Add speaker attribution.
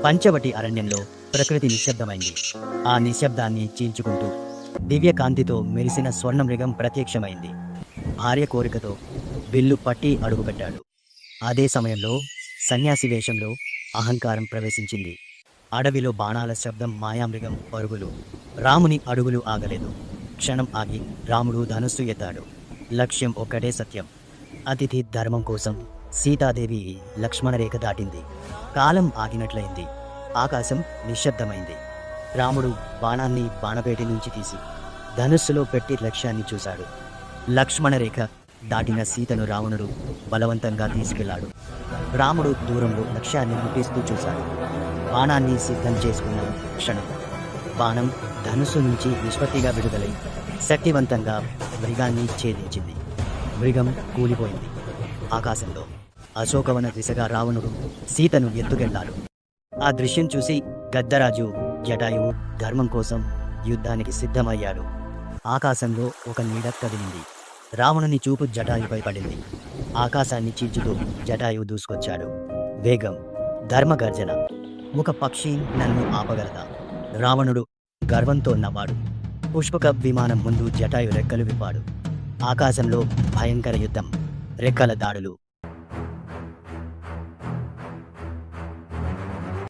Speaker 1: పంచవటి అరణ్యంలో ప్రకృతి నిశ్శబ్దమైంది. ఆ నిశ్శబ్దాన్ని చీల్చుకుంటూ దివ్యకాంతితో మెరిసిన స్వర్ణమృగం ప్రత్యక్షమైంది. భార్య కోరికతో బిల్లు పట్టి అడుగుపెట్టాడు. అదే సమయంలో సన్యాసి వేషంలో అహంకారం ప్రవేశించింది. అడవిలో బాణాల శబ్దం, మాయామృగం పరుగులు. రాముని అడుగులు ఆగలేదు. క్షణం ఆగి రాముడు ధనుస్సు ఎత్తాడు. లక్ష్యం ఒక్కటే, సత్యం. అతిథి ధర్మం కోసం సీతాదేవి లక్ష్మణరేఖ దాటింది. కాలం ఆగినట్లయింది. ఆకాశం నిశ్శబ్దమైంది. రాముడు బాణాన్ని బాణపేటి నుంచి తీసి ధనుస్సులో పెట్టి లక్ష్యాన్ని చూశాడు. లక్ష్మణరేఖ దాటిన సీతను రావణుడు బలవంతంగా తీసుకెళ్లాడు. రాముడు దూరంలో లక్ష్యాన్ని ముట్టిస్తూ చూశాడు. బాణాన్ని సిద్ధం చేసుకున్న క్షణం బాణం ధనుస్సు నుంచి నిష్పత్తిగా విడుదలై శక్తివంతంగా మృగాన్ని ఛేదించింది. మృగం కూలిపోయింది. ఆకాశంలో అశోకవన దిశగా రావణుడు సీతను ఎత్తుకెళ్లాడు. ఆ దృశ్యం చూసి గద్దరాజు జటాయువు ధర్మం కోసం యుద్ధానికి సిద్ధమయ్యాడు. ఆకాశంలో ఒక నీడ కదిలింది. రావణుని చూపు జటాయుపై పడింది. ఆకాశాన్ని చీల్చుతూ జటాయువు దూసుకొచ్చాడు. వేగం, ధర్మగర్జన. ఒక పక్షి నన్ను ఆపగలదా? రావణుడు గర్వంతో నవ్వాడు. పుష్పక విమానం ముందు జటాయు రెక్కలు విప్పాడు. ఆకాశంలో భయంకర యుద్ధం, రెక్కల దాడులు.